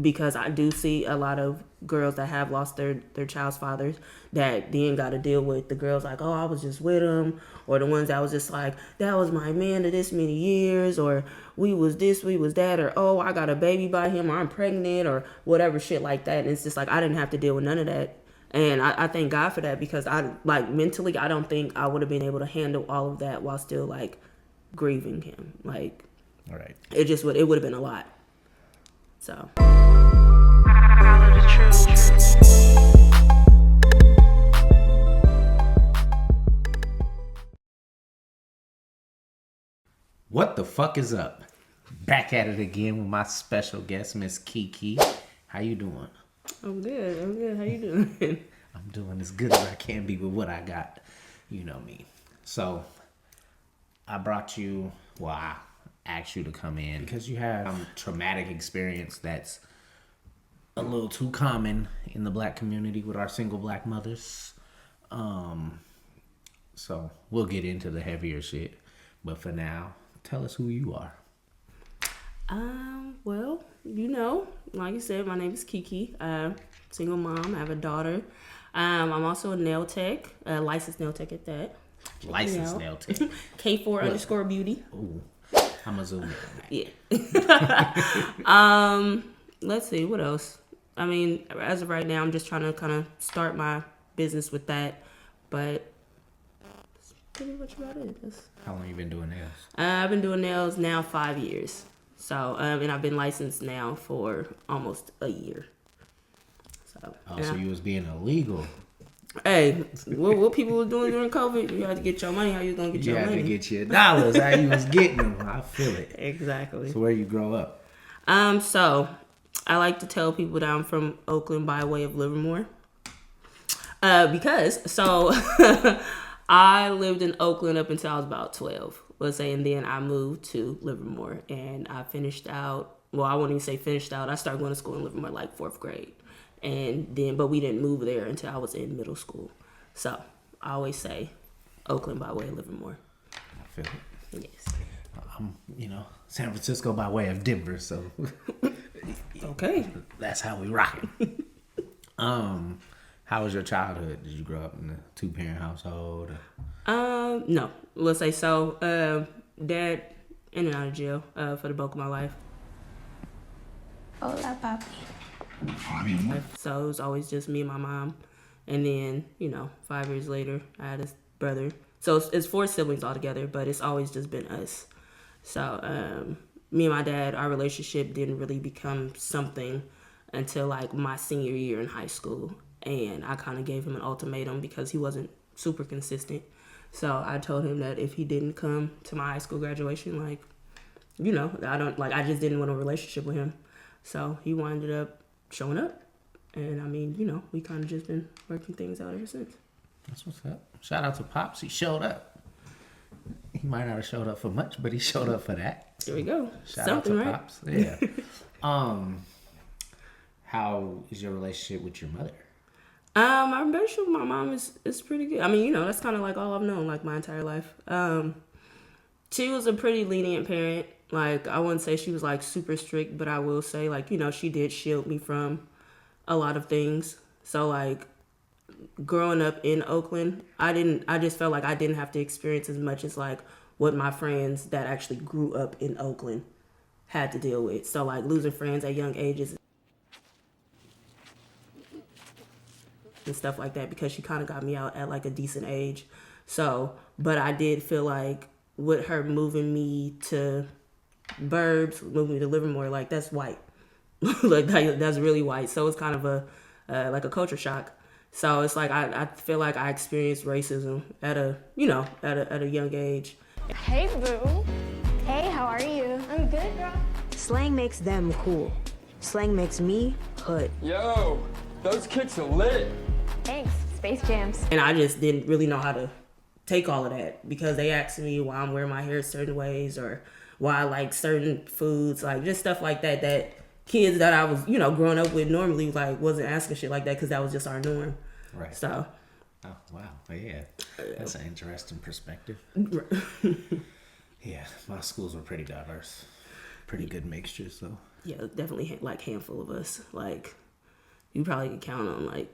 because I do see a lot of girls that have lost their child's fathers that then got to deal with the girls like, oh, I was just with him, or the ones that was just like, that was my man to this many years, or we was this, we was that, or oh, I got a baby by him, or I'm pregnant, or whatever shit like that. And it's just like I didn't have to deal with none of that. And I thank God for that, because I like mentally I don't think I would have been able to handle all of that while still like grieving him. Like, right. It would have been a lot. So. What the fuck is up? Back at it again with my special guest, Miss KEKE. How you doing? I'm good. How you doing? I'm doing as good as I can be with what I got. You know me. So, I brought you, well, I asked you to come in because you have traumatic experience that's a little too common in the black community with our single black mothers. So, we'll get into the heavier shit. But for now, tell us who you are. Well, like you said, my name is KEKE. Single mom. I have a daughter. I'm also a nail tech, a licensed nail tech at that. Licensed nail tech. K4_beauty. Ooh, I'm gonna zoom in on that. Yeah. Let's see, what else? I mean, as of right now, I'm just trying to kind of start my business with that, but that's pretty much about it. How long you been doing nails? I've been doing nails now 5 years. So, and I've been licensed now for almost a year. So, so you was being illegal. Hey, what people were doing during COVID, you had to get your money. How you gonna get your money? You had to get your dollars. How you was getting them. I feel it. Exactly. So where you grow up? So I like to tell people that I'm from Oakland by way of Livermore. Because I lived in Oakland up until I was about 12, let's say, and then I moved to Livermore, and I finished out. Well, I won't even say finished out. I started going to school in Livermore like 4th grade. But we didn't move there until I was in middle school. So I always say Oakland by way of Livermore. I feel it. Yes. I'm, San Francisco by way of Denver, so okay. That's how we rock it. How was your childhood? Did you grow up in a 2-parent household? No. Let's say so. Dad in and out of jail for the bulk of my life. Hola, papi. So it was always just me and my mom. And then, 5 years later, I had a brother. So it's 4 siblings altogether, but it's always just been us. So me and my dad, our relationship didn't really become something until like my senior year in high school. And I kind of gave him an ultimatum because he wasn't super consistent. So I told him that if he didn't come to my high school graduation, I just didn't want a relationship with him. So he wound up showing up, and I mean, we kind of just been working things out ever since. That's what's up. Shout out to Pops. He showed up. He might not have showed up for much, but he showed up for that. There we go. Shout Something, out to right? Pops. Yeah. How is your relationship with your mother? My relationship with my mom is pretty good. I mean, that's kind of like all I've known like my entire life. She was a pretty lenient parent. Like, I wouldn't say she was like super strict, but I will say like, she did shield me from a lot of things. So like growing up in Oakland, I just felt like I didn't have to experience as much as like what my friends that actually grew up in Oakland had to deal with. So like losing friends at young ages and stuff like that, because she kind of got me out at like a decent age. So, but I did feel like with her moving me to Burbs, moving me to Livermore, like that's white. Like that's really white. So it's kind of a like a culture shock. So it's like I feel like I experienced racism at a young age. Hey, boo. Hey, how are you? I'm good, girl. Slang makes them cool. Slang makes me hood. Yo, those kicks are lit. Thanks. Space Jams. And I just didn't really know how to take all of that, because they asked me why I'm wearing my hair certain ways or why I like certain foods, like just stuff like that, that kids that I was, growing up with normally like wasn't asking shit like that, because that was just our norm. Right. So. Oh, wow. Yeah. That's an interesting perspective. Yeah. My schools were pretty diverse. Pretty good mixture, so. Yeah, definitely like handful of us. Like you probably could count on like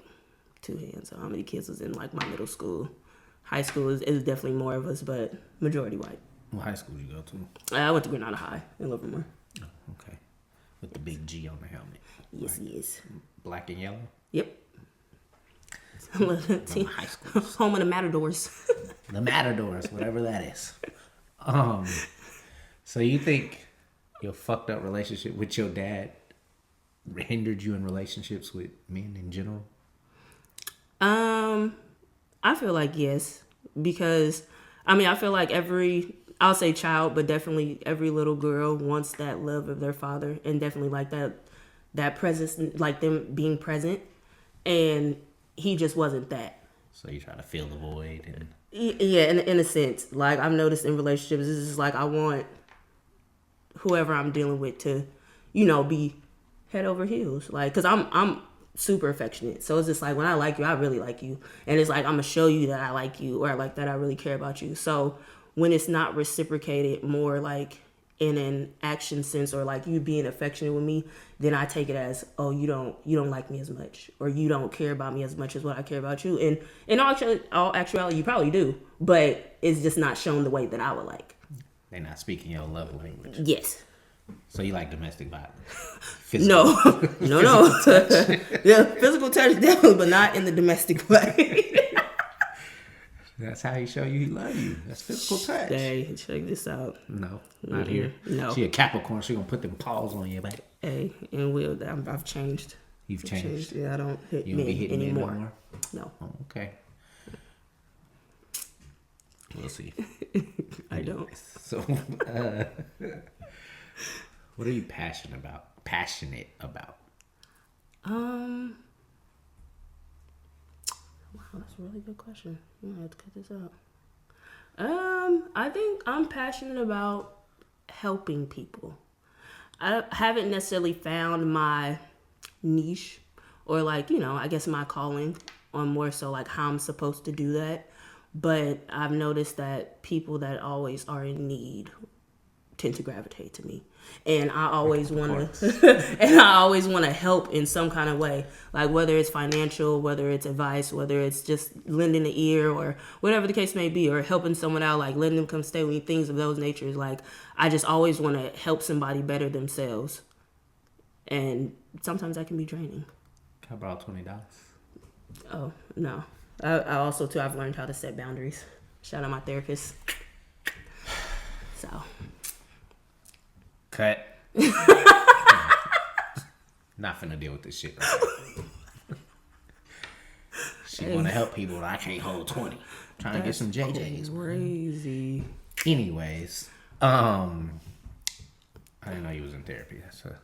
2 hands on how many kids was in like my middle school. High school is definitely more of us, but majority white. What high school did you go to? I went to Granada High in Livermore. Oh, okay. With the big G on the helmet. Yes, yes. Black and yellow? Yep. High school. Home of the Matadors. The Matadors, whatever that is. So you think your fucked up relationship with your dad hindered you in relationships with men in general? I feel like yes, because I mean I feel like I'll say child, but definitely every little girl wants that love of their father, and definitely like that presence, like them being present, and he just wasn't that. So you try to fill the void and Yeah, in a sense, like I've noticed in relationships, it's just like I want whoever I'm dealing with to, be head over heels, like because I'm super affectionate, so it's just like when I like you, I really like you, and it's like I'm gonna show you that I like you or like that I really care about you. So when it's not reciprocated, more like in an action sense or like you being affectionate with me, then I take it as, oh, you don't like me as much, or you don't care about me as much as what I care about you. And in all actuality, you probably do, but it's just not shown the way that I would like. they're not speaking your love language. Yes. So you like domestic violence? No. Yeah, physical touch definitely, but not in the domestic way. That's how he show you he love you. That's physical touch. Hey, check this out. No, not here. No. She a Capricorn. She gonna put them paws on you, baby. Hey, and I've changed. You've changed. Yeah, I don't hit You don't men be hitting anymore. men no more? No, Oh, okay. We'll see. I don't. So, what are you passionate about? Wow, that's a really good question. I'm gonna have to cut this out. I think I'm passionate about helping people. I haven't necessarily found my niche or like, I guess my calling on more so like how I'm supposed to do that. But I've noticed that people that always are in need tend to gravitate to me, and I always want to help in some kind of way, like whether it's financial, whether it's advice, whether it's just lending an ear or whatever the case may be, or helping someone out, like letting them come stay with me, things of those natures. Like I just always want to help somebody better themselves, and sometimes that can be draining. Can I borrow $20? Oh no, I also too I've learned how to set boundaries. Shout out my therapist. So. Cut. Not finna deal with this shit right now. She wanna help people, but I can't hold 20. Trying to get some JJs. Crazy. Anyways, I didn't know you was in therapy. That's a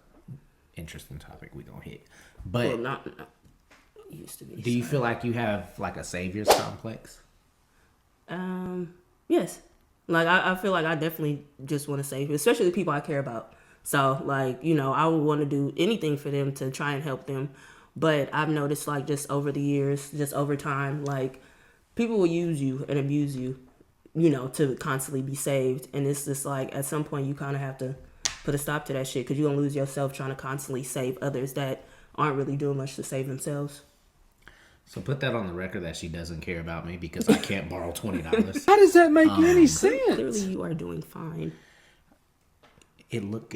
interesting topic we gonna hit. But Well, not used to be. do you feel like you have like a savior's complex? Yes. Like, I feel like I definitely just want to save, especially the people I care about. So, like, I would want to do anything for them to try and help them. But I've noticed, like, just over the years, just over time, like, people will use you and abuse you, to constantly be saved. And it's just, like, at some point, you kind of have to put a stop to that shit because you're going to lose yourself trying to constantly save others that aren't really doing much to save themselves. So put that on the record that she doesn't care about me because I can't borrow $20. How does that make any sense? Clearly, you are doing fine. It looked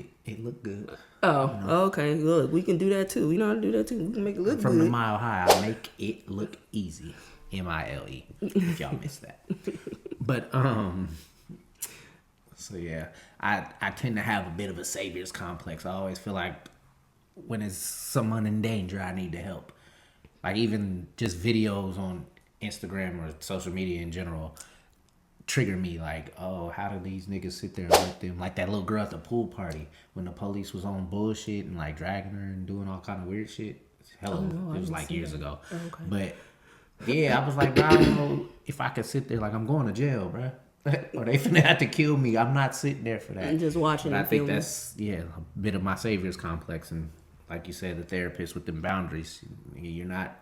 good. Oh, okay. Look, we can do that too. We know how to do that too. We can make it look From good. the Mile High, I make it look easy. MILE. If y'all missed that. But so yeah, I tend to have a bit of a savior's complex. I always feel like when there's someone in danger, I need to help. Like even just videos on Instagram or social media in general trigger me like, oh, how do these niggas sit there and let them, like that little girl at the pool party when the police was on bullshit and like dragging her and doing all kind of weird shit. Hello, it was like years ago. Oh, okay. But yeah, I was like, bro, I don't know if I could sit there, like I'm going to jail, bro. Or they finna have to kill me. I'm not sitting there for that. And just watching but I and think filming. that's a bit of my savior's complex. And like you said, the therapist with them boundaries. You're not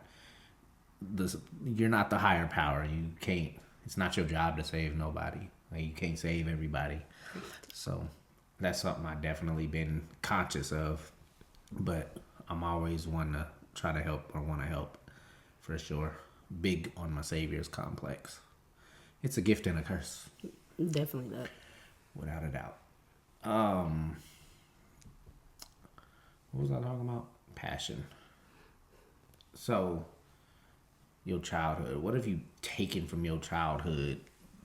the higher power. You can't. It's not your job to save nobody. Like you can't save everybody. So that's something I've definitely been conscious of But I'm always one to try to help or want to help, for sure. Big on my savior's complex. It's a gift and a curse. Definitely that. Without a doubt. What was I talking about? Passion. So, your childhood. What have you taken from your childhood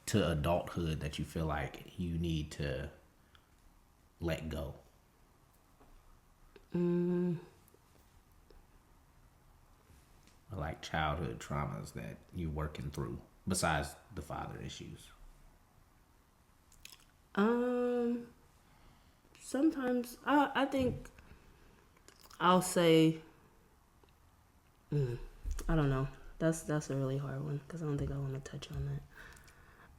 to adulthood that you feel like you need to let go? Or like childhood traumas that you're working through besides the father issues. Sometimes I think I'll say, I don't know. That's a really hard one because I don't think I want to touch on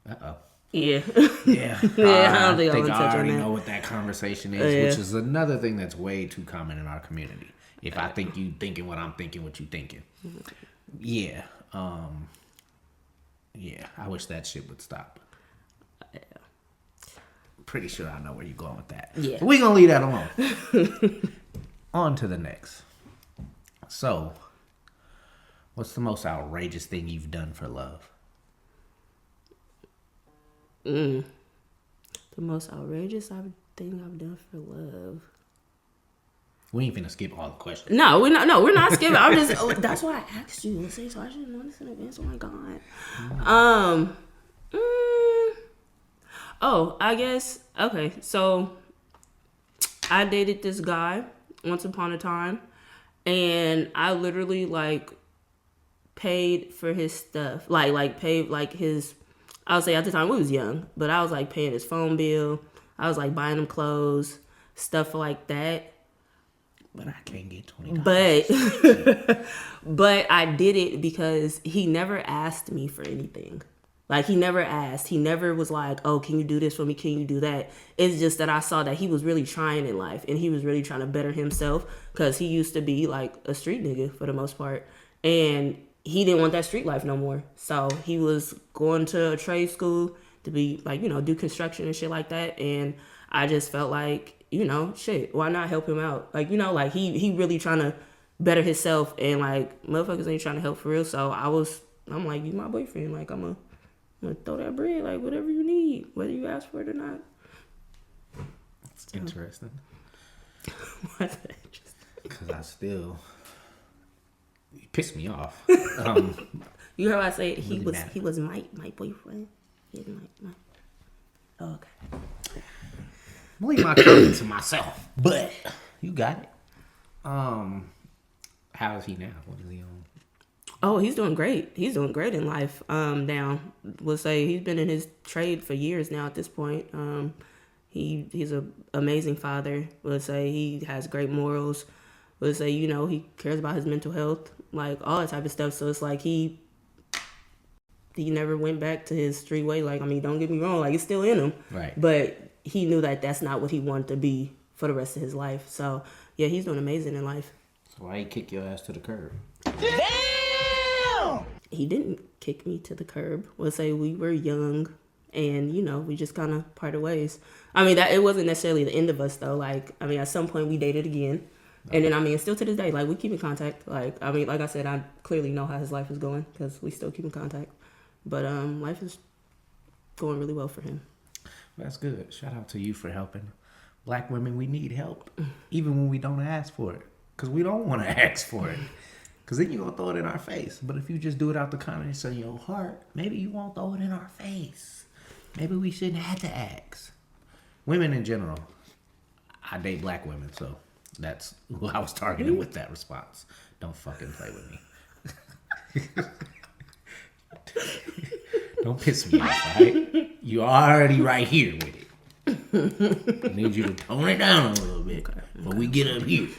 that. Uh-oh. Yeah. Yeah. Yeah, I don't think I I want to touch on already that. know what that conversation is, Yeah. which is another thing that's way too common in our community. If I think you thinking what I'm thinking, what you thinking. Yeah. Yeah, I wish that shit would stop. Pretty sure I know where you're going with that. Yeah. But we're going to leave that alone. On to the next. So, what's the most outrageous thing you've done for love? The most outrageous thing I've done for love. We ain't finna skip all the questions. No, we're not. No, we're not skipping. I'm just. That's why I asked you. See, so I should know this in advance. Oh my god. Oh, I guess. Okay, so I dated this guy once upon a time, and I literally like paid for his stuff. Like paid like his. I would say at the time we was young, but I was like paying his phone bill. I was like buying him clothes, stuff like that. But I can't get $20. But I did it because he never asked me for anything. Like, he never asked. He never was like, oh, can you do this for me? Can you do that? It's just that I saw that he was really trying in life, and he was really trying to better himself, because he used to be like a street nigga for the most part, and he didn't want that street life no more. So he was going to a trade school to be like, do construction and shit like that. And I just felt like, shit, why not help him out? Like, like he really trying to better himself, and like motherfuckers ain't trying to help for real. So I'm like, you my boyfriend. Like, I'm gonna throw that bread, like whatever you need, whether you ask for it or not. It's interesting. Why's that interesting? Because you pissed me off. You heard what I said? He Really was my boyfriend. He's my. Oh, okay. I'm leave my comment to myself, but you got it. How is he now? What is he on? Oh, he's doing great. He's doing great in life. Now, we'll say he's been in his trade for years now at this point. He's an amazing father. We'll say he has great morals. We'll say, he cares about his mental health, like all that type of stuff. So it's like he never went back to his street way. Like, I mean, don't get me wrong, like it's still in him. Right. But he knew that that's not what he wanted to be for the rest of his life. So, yeah, he's doing amazing in life. So why he kick your ass to the curb? He didn't kick me to the curb. We'll say we were young, and we just kind of parted ways. I mean, that it wasn't necessarily the end of us though. Like, I mean, at some point we dated again, and then I mean, still to this day, like we keep in contact. Like, I mean, like I said, I clearly know how his life is going because we still keep in contact. But life is going really well for him. That's good. Shout out to you for helping. Black women, we need help, even when we don't ask for it, because we don't want to ask for it. Because then you're going to throw it in our face. But if you just do it out the kindness of your heart, maybe you won't throw it in our face. Maybe we shouldn't have to ask. Women in general. I date black women, so that's who I was targeting with that response. Don't fucking play with me. Don't piss me off, alright? You're already right here with it. I need you to tone it down a little bit before we get up here.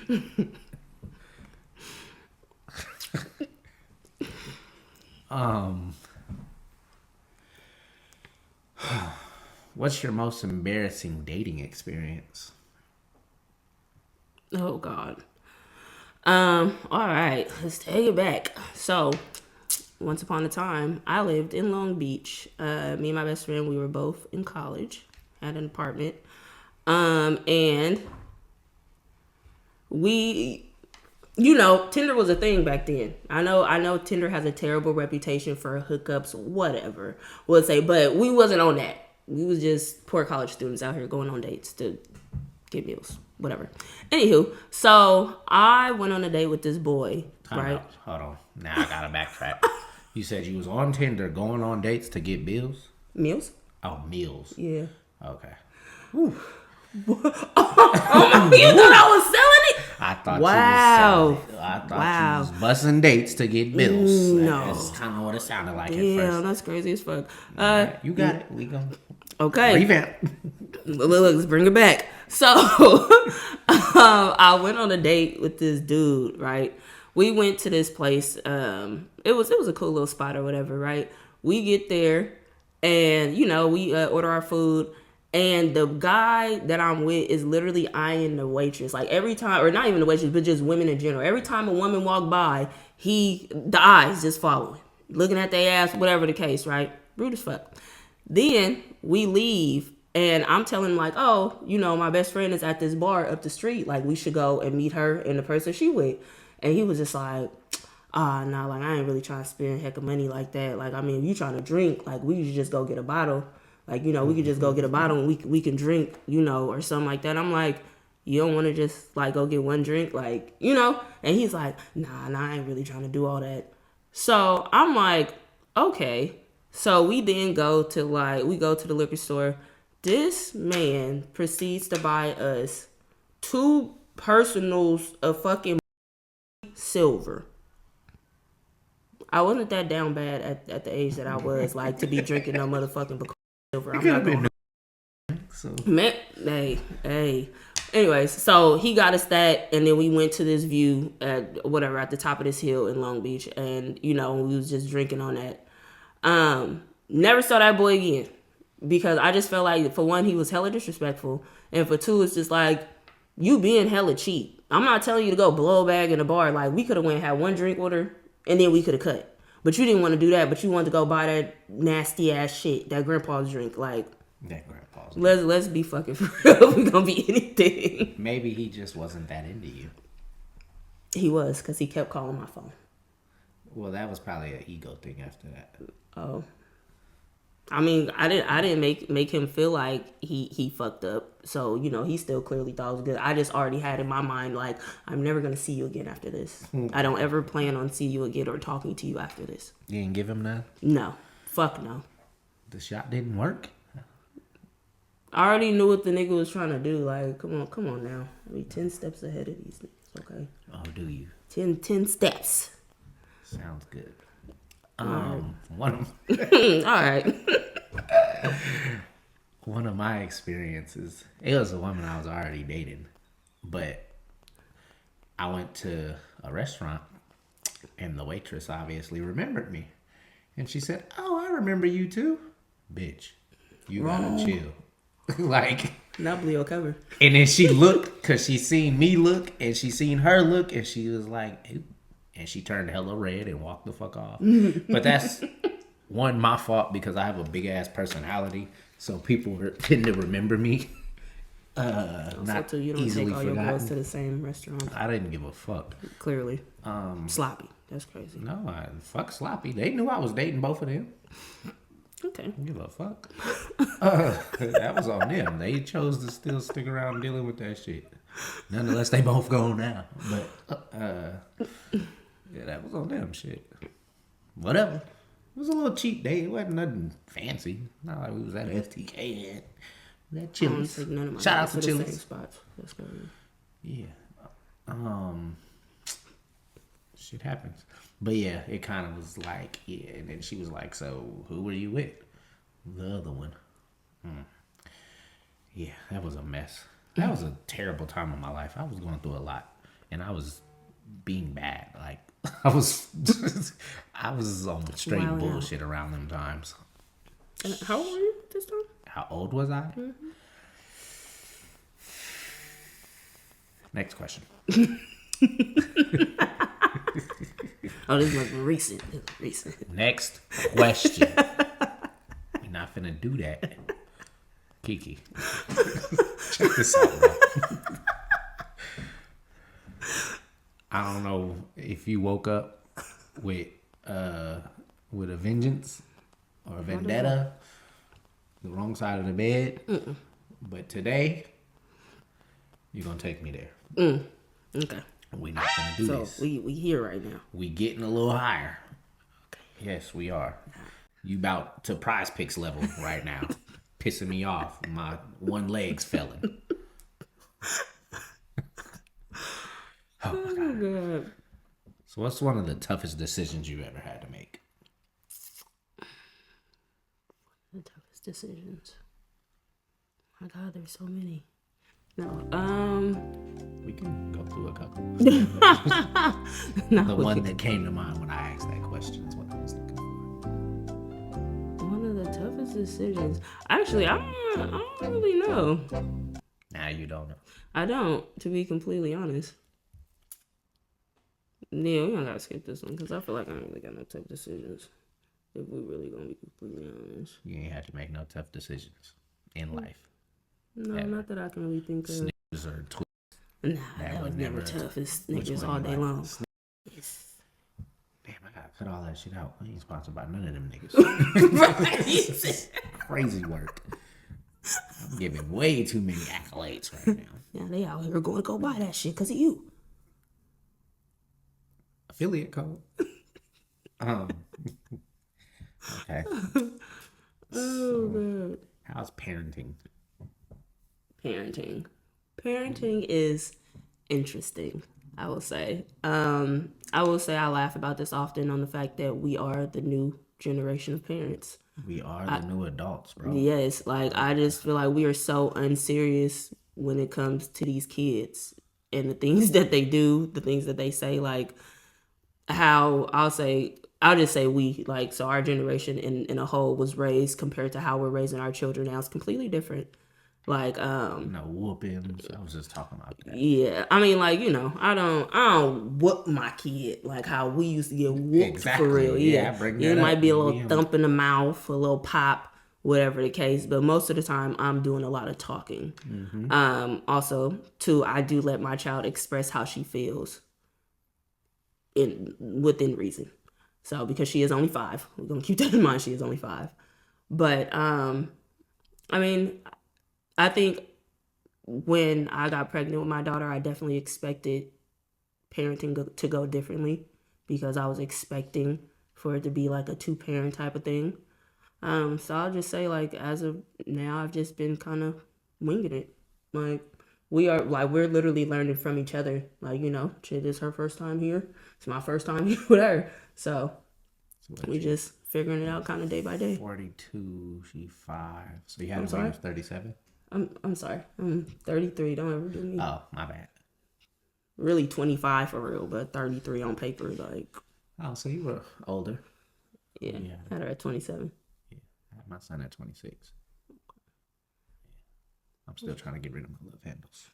What's your most embarrassing dating experience? Oh God. All right, let's take it back. So, once upon a time, I lived in Long Beach. Me and my best friend, we were both in college, had an apartment, and Tinder was a thing back then. I know Tinder has a terrible reputation for hookups, whatever we'll say, but we wasn't on that. We was just poor college students out here going on dates to get meals, whatever. Anywho, so I went on a date with this boy, right? Hold on. Now I gotta backtrack. You said you was on Tinder going on dates to get bills? Meals? Oh, meals. Yeah. Okay. You thought I was selling it? I thought Wow. you was selling it. I thought you was busting dates to get bills. No. That's kind of what it sounded like at Yeah, first. that's crazy as fuck. You got it. We gonna Okay. revamp. Look, let's bring it back. So, I went on a date with this dude, right? We went to this place. It was a cool little spot or whatever, right? We get there, and we order our food, and the guy that I'm with is literally eyeing the waitress, like every time, or not even the waitress, but just women in general. Every time a woman walk by, the eyes just following, looking at their ass, whatever the case, right? Rude as fuck. Then we leave, and I'm telling him like, oh, my best friend is at this bar up the street. Like, we should go and meet her and the person she with. And he was just like, nah, like, I ain't really trying to spend heck of money like that. Like, I mean, if you trying to drink, like, we could just go get a bottle. Like, we could just go get a bottle and we can drink, or something like that. I'm like, you don't want to just, like, go get one drink? Like, And he's like, nah, I ain't really trying to do all that. So I'm like, okay. So we then go to the liquor store. This man proceeds to buy us 2 personals of fucking silver. I wasn't that down bad at the age that I was, like, to be drinking no motherfucking silver. I'm not going. So. Man, hey. Anyways, so he got us that, and then we went to this view at the top of this hill in Long Beach, and we was just drinking on that. Never saw that boy again, because I just felt like, for one, he was hella disrespectful, and for two, it's just like, you being hella cheap. I'm not telling you to go blow a bag in a bar. Like, we could have went and had one drink order, and then we could have cut. But you didn't want to do that, but you wanted to go buy that nasty ass shit, that grandpa's drink. Like, that grandpa's drink. Let's be fucking for real. We gonna be anything. Maybe he just wasn't that into you. He was, because he kept calling my phone. Well, that was probably an ego thing after that. Oh. I mean, I didn't make him feel like he fucked up. So, he still clearly thought it was good. I just already had in my mind, like, I'm never going to see you again after this. I don't ever plan on seeing you again or talking to you after this. You didn't give him none? No. Fuck no. The shot didn't work? I already knew what the nigga was trying to do. Like, come on now. I mean, 10 steps ahead of these niggas, okay? Oh, do you? 10 steps. Sounds good. All right. One of my experiences, it was a woman I was already dating, but I went to a restaurant and the waitress obviously remembered me. And she said, oh, I remember you too. Bitch, you gotta chill. Like, Not Leo cover. and then she looked, because she seen me look and she seen her look, and she was like, ew. And she turned hella red and walked the fuck off. But that's my fault, because I have a big ass personality, so people tend to remember me. Not too, you don't easily take all your forgotten. boys to the same restaurant. I didn't give a fuck. Clearly. Sloppy. That's crazy. No, fuck sloppy. They knew I was dating both of them. Okay. Don't give a fuck. That was on them. They chose to still stick around dealing with that shit. Nonetheless, they both gone now. But yeah, that was on them. Shit. Whatever. It was a little cheap day. It wasn't nothing fancy. Not like we was at FTK and that Chili's. I don't take none of my Shout out boys to the same Chili's. spots. That's crazy. Yeah. Shit happens. But yeah, it kind of was like, yeah. And then she was like, so who were you with? The other one. Yeah, that was a mess. That was a terrible time of my life. I was going through a lot. And I was being bad. Like, I was on straight Wow, yeah. bullshit around them times. And how old were you this time? How old was I? Next question. Oh, this was recent. Next question. We're not finna do that. Kiki. Check this out, bro. I don't know if you woke up with a vengeance or a vendetta, the wrong side of the bed. But today, you're gonna take me there. Okay. We're not gonna do this. So we here right now. We getting a little higher. Yes, we are. You about to Prize Picks level right now. Pissing me off. My one leg's felling. Oh my God. So what's one of the toughest decisions you ever had to make? The toughest decisions. My God, there's so many. No. We can go through a couple. No, The one that came to mind when I asked that question is what I was looking for. one of the toughest decisions. Actually, I don't really know. Now you don't know. I don't, to be completely honest. Yeah, we don't gotta skip this one because I feel like I don't really got no tough decisions. If we really gonna be completely honest. You ain't have to make no tough decisions in life. No, Ever. not that I can really think of. Snickers or Twix. Nah, That that was would never never- tough. It's Which niggas one all you day like? long. Yes. Damn, I gotta cut all that shit out. We ain't sponsored by none of them niggas. Right. Crazy work. I'm giving way too many accolades right now. Yeah, they out here going to go buy that shit because of you. Affiliate code. Okay. Oh, God. How's parenting? Parenting is interesting, I will say. I laugh about this often on the fact that we are the new generation of parents. We are the new adults, bro. Yes, like I just feel like we are so unserious when it comes to these kids and the things that they do, the things that they say, like how I'll just say we, like, so our generation in a whole was raised compared to how we're raising our children now. It's completely different. Like, No whoopings. I was just talking about that. yeah, I mean, like, I don't whoop my kid like how we used to get whooped Exactly. for real. Yeah, I bring that it up. might be a little Yeah. thump in the mouth, a little pop, whatever the case. But most of the time, I'm doing a lot of talking. Also, too, I do let my child express how she feels within reason. So because she is only 5, we're gonna keep that in mind. She is only 5, but I mean, I think when I got pregnant with my daughter, I definitely expected parenting to go differently because I was expecting for it to be like a 2-parent type of thing. So I'll just say, like, as of now, I've just been kind of winging it. Like, we're literally learning from each other. Like, shit, is her first time here. It's my first time here with her. So we just figuring it out kind of day by day. 42, she 5. So you had I'm a sorry? baby of 37? I'm sorry. I'm 33. Don't ever do me. Oh, my bad. Really 25 for real, but 33 on paper. Like, Oh, so you were older. yeah, Yeah. had her at 27. I had my son at 26. I'm still trying to get rid of my love handles.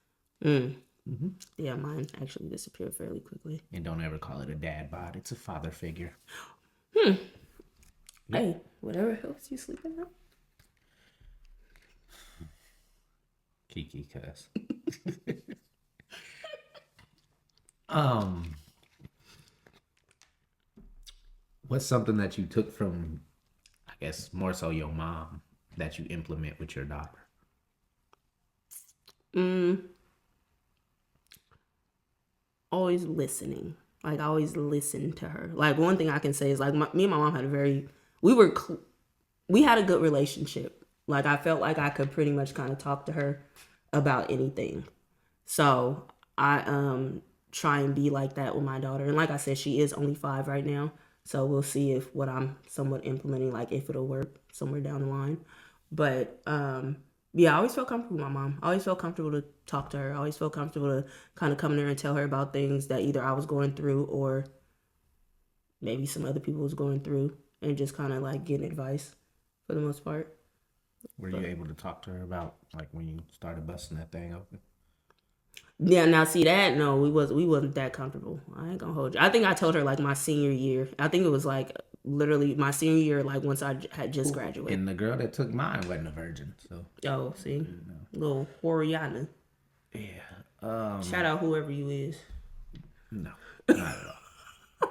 Yeah, mine actually disappeared fairly quickly. And don't ever call it a dad bod. It's a father figure. Hey, whatever helps you sleep at night. KEKE, cuz. What's something that you took from, I guess, more so your mom that you implement with your daughter? Always listening. Like, I always listen to her. Like, one thing I can say is, like, me and my mom had we had a good relationship. Like, I felt like I could pretty much kind of talk to her about anything. So I try and be like that with my daughter. And like I said, she is only 5 right now. So we'll see if what I'm somewhat implementing, like, if it'll work somewhere down the line. But yeah, I always felt comfortable with my mom. I always felt comfortable to talk to her. I always felt comfortable to kind of come in there and tell her about things that either I was going through or maybe some other people was going through, and just kind of like getting advice for the most part. Were you able to talk to her about, like, when you started busting that thing open? Yeah, now see that, no, we wasn't that comfortable. I ain't gonna hold you. I think I told her like my senior year. I think it was like literally my senior year, like once I had just graduated. And the girl that took mine wasn't a virgin, so. Oh, see, little Horiana. Yeah. Shout out whoever you is. No. Not at all.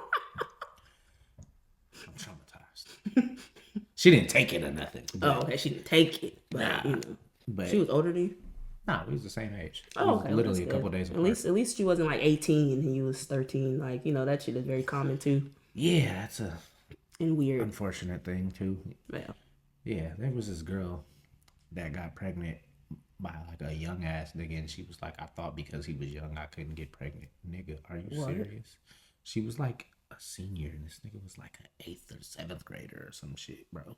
I'm traumatized. She didn't take it or nothing. Oh, okay. She didn't take it, but Nah, you know, but she was older than you. nah, we was the same age. Oh, We was okay. Well, literally that's a couple good. days At apart. least she wasn't like 18 and he was 13. Like that shit is very common too Yeah, that's a and weird. unfortunate thing too. Yeah. Yeah, there was this girl that got pregnant by like a young ass nigga, and she was like, I thought because he was young I couldn't get pregnant. Nigga, are you serious? She was like a senior, and this nigga was like an 8th or 7th grader or some shit, bro.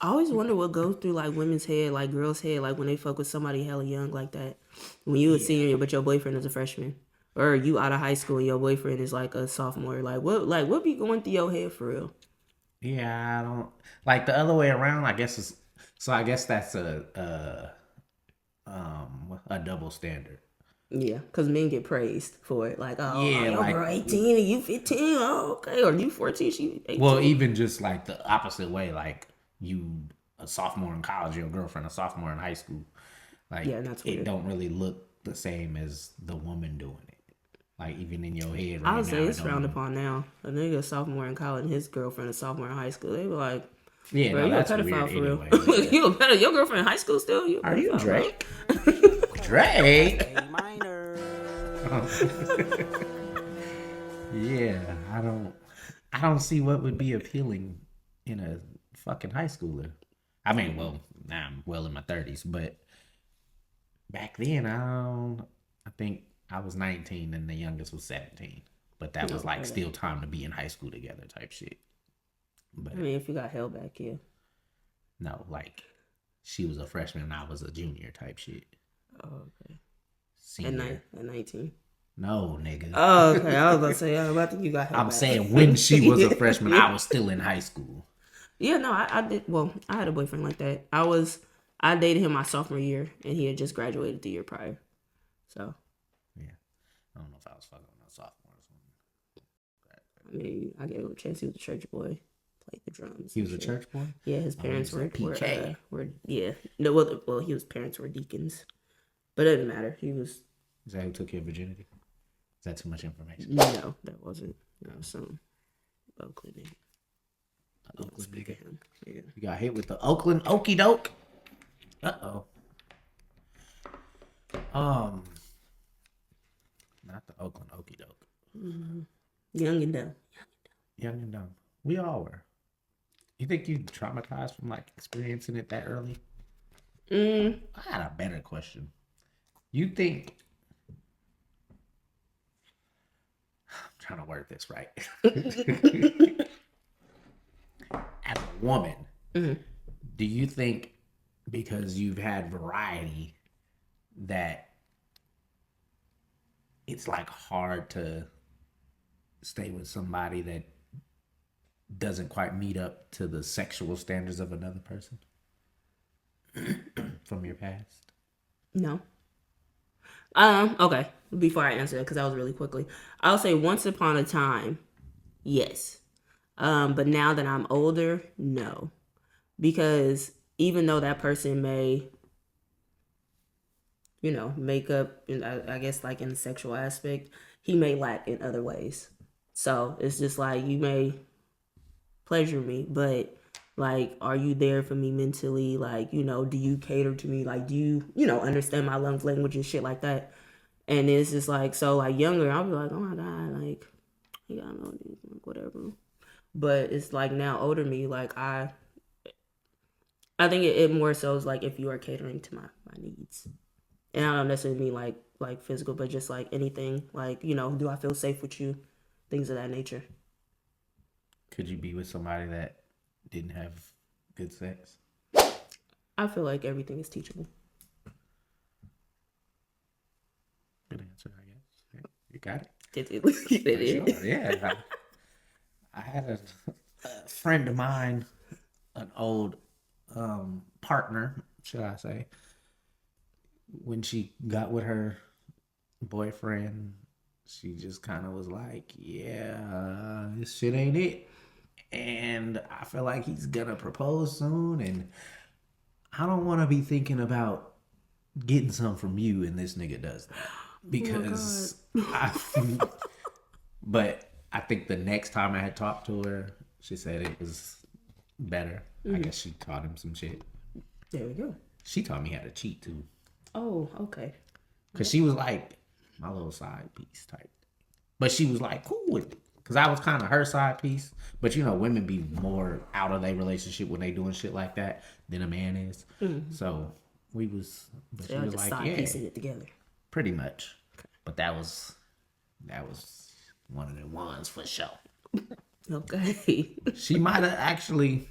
I always wonder what goes through like women's head, like girls' head, like when they fuck with somebody hella young like that. When you a senior, but your boyfriend is a freshman, or you out of high school and your boyfriend is like a sophomore. Like what be going through your head for real? Yeah, I don't like the other way around. I guess it's so. I guess that's a double standard. Yeah, because men get praised for it. Like, oh, Yeah, your like- girl 18 and you 15. Oh, okay. Or you 14, she 18. Well, even just like the opposite way, like you a sophomore in college, your girlfriend a sophomore in high school. Like, Yeah, that's it weird. don't really look the same as the woman doing it. Like, even in your head, I right would now, say it it's don't frowned look- upon now. A nigga a sophomore in college and his girlfriend a sophomore in high school. They were like, Yeah, bro, no, you a that's pedophile weird for real. anyway. Yeah. You a pedophile. Your girlfriend in high school still? You a Are you pedophile, bro. Drake? Drake? Yeah, I don't see what would be appealing in a fucking high schooler. I mean, well, now I'm well in my 30s, but back then I think I was 19 and the youngest was 17. But that was like still time to be in high school together type shit. But I mean, if you got held back, yeah. no, like she was a freshman and I was a junior type shit. Oh, okay. Senior. At 19. No, nigga. Oh, okay. I was about to say, I think you got held I'm back. saying when she was a freshman, I was still in high school. Yeah, no, I did. Well, I had a boyfriend like that. I dated him my sophomore year, and he had just graduated the year prior. So, Yeah. I don't know if I was fucking with no sophomores. I mean, I gave him a chance. He was a church boy, played the drums. He and was a shit. church boy? Yeah, his parents he were was a PK. were yeah. No, well, his parents were deacons, but it didn't matter. He was Is that who took your virginity? Is that too much information? no, that wasn't. That was some Oakland nigga. Oakland Speak nigga. of him. Yeah. You got hit with the Oakland okey doke. Uh-oh. Not the Oakland okey doke. Young and dumb. Young and dumb. We all were. You think you traumatized from like experiencing it that early? I had a better question. You think I'm trying to word this right. As a woman, do you think because you've had variety that it's like hard to stay with somebody that doesn't quite meet up to the sexual standards of another person from your past? No. Okay. Before I answer that, because that was really quickly, I'll say once upon a time, yes. But now that I'm older, no. Because even though that person may, make up, I guess, like in the sexual aspect, he may lack in other ways. So it's just like, you may pleasure me, but like, are you there for me mentally? Like, do you cater to me? Like, do you, understand my love language and shit like that? And it's just like, so like younger, I'll be like, oh my God, like, you gotta know these, like, whatever. But it's like now older me, like I think it more so is like if you are catering to my needs. And I don't necessarily mean like physical, but just like anything, like, do I feel safe with you? Things of that nature. Could you be with somebody that didn't have good sex? I feel like everything is teachable. Good answer, I guess. You got it. It is. Sure, yeah. I had a friend of mine, an old partner, should I say, when she got with her boyfriend, she just kind of was like, yeah, this shit ain't it. And I feel like he's gonna propose soon, and I don't want to be thinking about getting some from you, and this nigga does that. Because But I think the next time I had talked to her, she said it was better. I guess she taught him some shit. There we go. She taught me how to cheat too. Oh, okay. Cause she was like my little side piece type. But she was like cool with it. Cause I was kind of her side piece. But you know, women be more out of their relationship when they doing shit like that than a man is. So we was, but So she y'all was just like, side yeah, piecing it together. pretty much. But that was one of the ones for sure. Okay. She might have actually,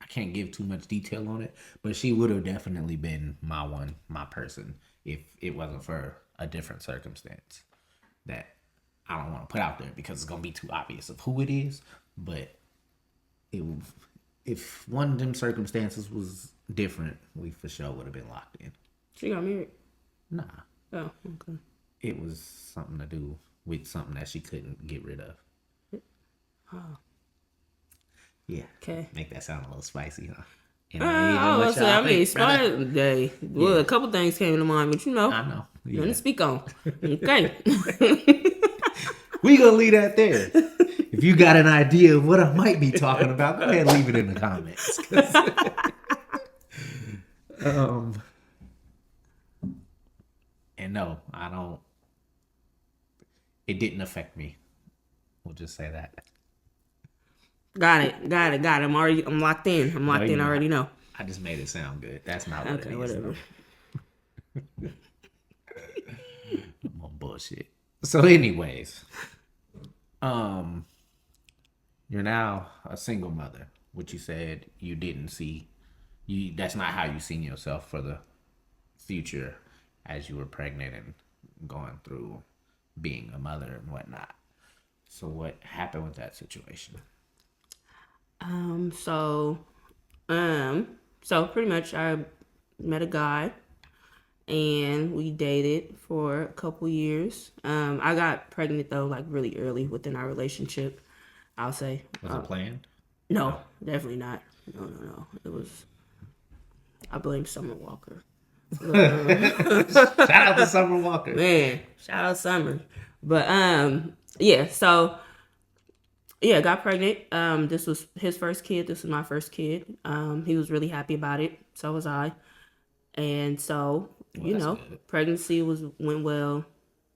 I can't give too much detail on it, but she would have definitely been my person if it wasn't for a different circumstance that I don't want to put out there because it's going to be too obvious of who it is. But if one of them circumstances was different, we for sure would have been locked in. She got married? Nah. Oh, okay. It was something to do with something that she couldn't get rid of. Oh. Yeah. Okay. Make that sound a little spicy, huh? I was say, I mean, smart day. Well, a couple things came to mind, but you know. I know. You want to speak on. Okay. We gonna leave that there. If you got an idea of what I might be talking about, go ahead and leave it in the comments. And no, I don't. It didn't affect me. We'll just say that. Got it. I'm locked in. I'm locked in. I already know. I just made it sound good. That's not what it is. Whatever. I'm on bullshit. So, anyways, you're now a single mother, which you said you didn't see. That's not how you seen yourself for the future as you were pregnant and going through being a mother and whatnot. So, what happened with that situation? So pretty much I met a guy and we dated for a couple years. I got pregnant though, like really early within our relationship, I'll say. Was it planned? No, definitely not. No. It was, I blame Summer Walker. Shout out to Summer Walker. Man, shout out Summer. But yeah, so yeah, got pregnant. This was his first kid. This was my first kid. He was really happy about it. So was I. And so, pregnancy went well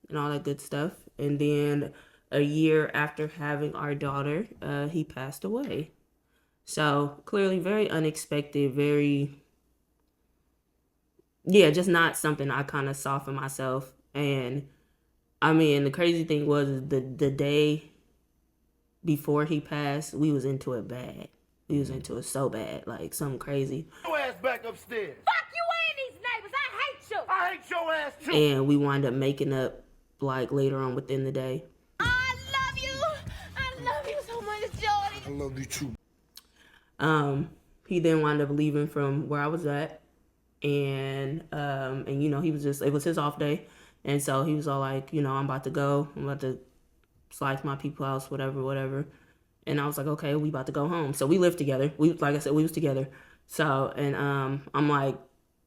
and all that good stuff. And then a year after having our daughter, he passed away. So clearly very unexpected, just not something I kind of saw for myself. And I mean, the crazy thing was the day before he passed, we was into it bad. We was into it so bad, like something crazy. Your ass back upstairs. Fuck you and these neighbors. I hate you. I hate your ass too. And we wound up making up like later on within the day. I love you. I love you so much, Jordy. I love you too. He then wound up leaving from where I was at, and he was it was his off day, and so he was all like, I'm about to go. I'm about to slide to my people's house, whatever. And I was like, okay, we about to go home. So we lived together. Like I said, we was together. So, and I'm like,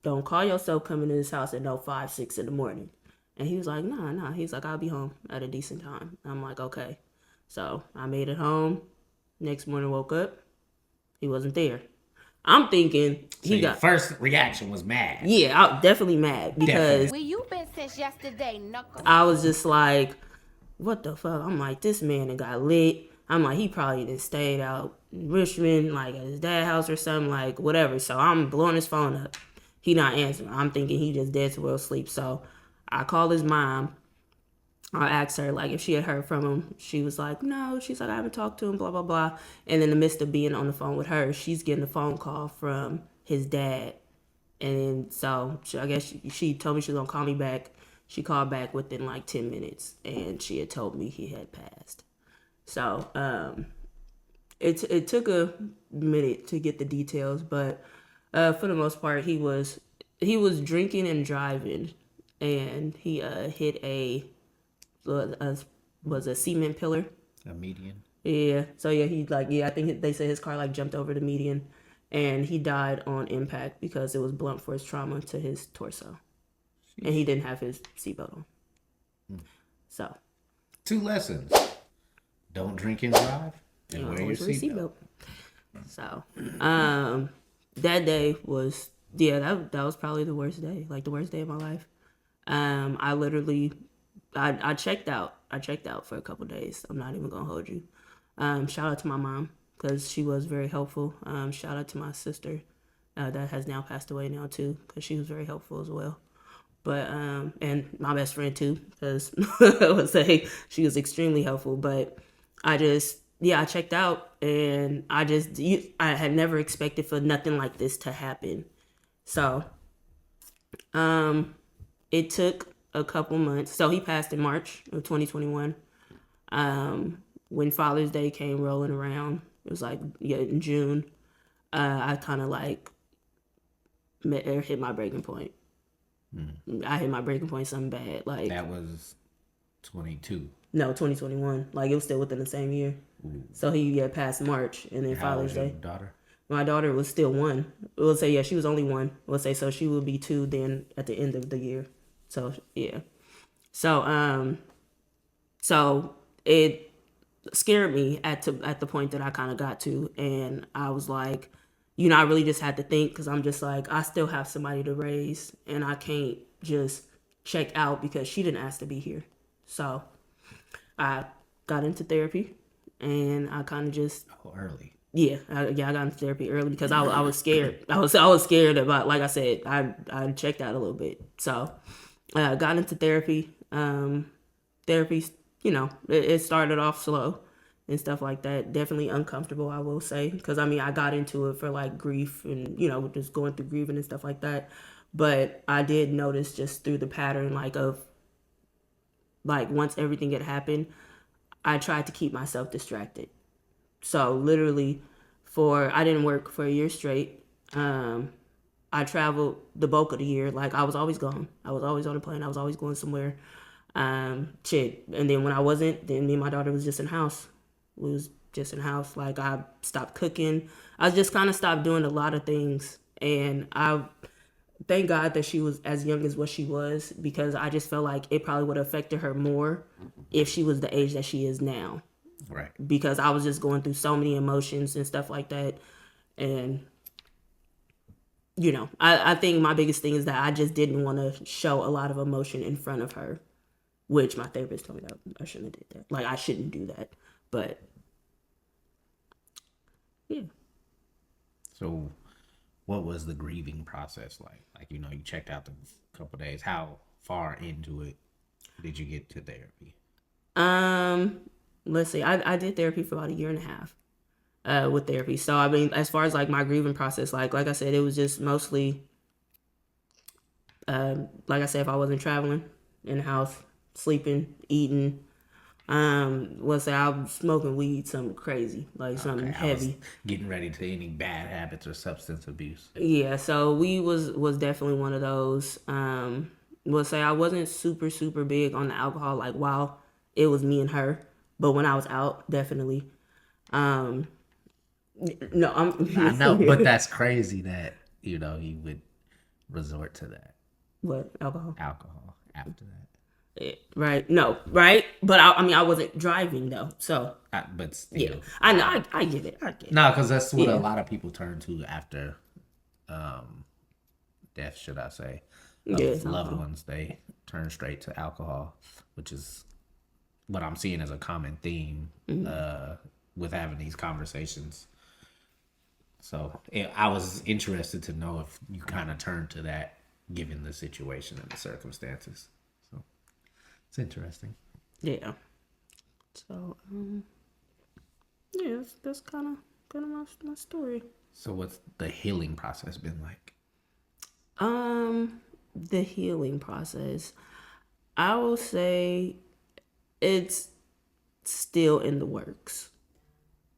don't call yourself coming to this house at 5, 6 in the morning. And he was like, nah. He's like, I'll be home at a decent time. I'm like, okay. So I made it home. Next morning, woke up. He wasn't there. I'm thinking First reaction was mad. Yeah, I was definitely mad because Where you been since yesterday, knuckle? I was just like, what the fuck? I'm like, this man that got lit. I'm like, he probably just stayed out in Richmond, like at his dad's house or something, like whatever. So I'm blowing his phone up. He not answering. I'm thinking he just dead to well sleep. So I called his mom. I asked her like if she had heard from him. She was like, no. She's like, I haven't talked to him, blah, blah, blah. And in the midst of being on the phone with her, she's getting a phone call from his dad. And then so I guess she told me she was going to call me back. She called back within like 10 minutes and she had told me he had passed. So it took a minute to get the details, but for the most part, he was drinking and driving, and he hit a cement pillar. A median. Yeah. So yeah, I think they said his car like jumped over the median, and he died on impact because it was blunt force trauma to his torso, and he didn't have his seatbelt on. So. 2 lessons. Don't drink and drive, and wear your Always wear a seatbelt. So, that day was that was probably the worst day, like the worst day of my life. I literally, I checked out. I checked out for a couple days. I'm not even gonna hold you. Shout out to my mom because she was very helpful. Shout out to my sister that has now passed away now too because she was very helpful as well. But and my best friend too because I would say she was extremely helpful. But I checked out and I had never expected for nothing like this to happen. So it took a couple months. So he passed in March of 2021. When Father's Day came rolling around, it was like in June. I kind of like hit my breaking point. I hit my breaking point something bad. Like That was 22. no, 2021. Like it was still within the same year. Ooh. So he passed March and then How old Father's is your Day. daughter? My daughter was still 1. We'll say she was only 1. We'll say so she will be 2 then at the end of the year. So yeah. So so it scared me at the point that I kind of got to, and I was like, I really just had to think because I'm just like I still have somebody to raise, and I can't just check out because she didn't ask to be here. So I got into therapy, and I kind of just Early. I got into therapy early because I was scared. I was scared about, like I said, I checked out a little bit. So I got into therapy. Therapy, it started off slow and stuff like that. Definitely uncomfortable, I will say, because I got into it for like grief and just going through grieving and stuff like that. But I did notice just through the pattern of once everything had happened, I tried to keep myself distracted. So literally I didn't work for a year straight. I traveled the bulk of the year. Like I was always gone. I was always on a plane. I was always going somewhere. And then when I wasn't, then me and my daughter was just in house. We was just in house. Like I stopped cooking. I just kind of stopped doing a lot of things. And I thank God that she was as young as what she was because I just felt like it probably would have affected her more if she was the age that she is now. Right. Because I was just going through so many emotions and stuff like that. And, I think my biggest thing is that I just didn't want to show a lot of emotion in front of her, which my therapist told me that I shouldn't have did that. Like, I shouldn't do that. But, yeah. So what was the grieving process like? Like, you checked out the couple days. How far into it did you get to therapy? Let's see. I did therapy for about a year and a half with therapy. So, as far as like my grieving process, like I said, it was just mostly, like I said, if I wasn't traveling in the house, sleeping, eating, let's say I was smoking weed, something crazy, like something heavy. Getting ready to any bad habits or substance abuse. Yeah, so weed was definitely one of those. Let's say I wasn't super, super big on the alcohol, like while it was me and her. But when I was out, definitely. No, I know, but that's crazy that, you would resort to that. What, alcohol? Alcohol after that. Right. No, right? But I wasn't driving though. So But still. yeah. I know, I get it. No, because that's what a lot of people turn to after death, should I say. Of loved ones. They turn straight to alcohol, which is what I'm seeing as a common theme with having these conversations. So I was interested to know if you kind of turned to that given the situation and the circumstances. So it's interesting. Yeah. So yeah, that's kind of my story. So what's the healing process been like? The healing process, I will say it's still in the works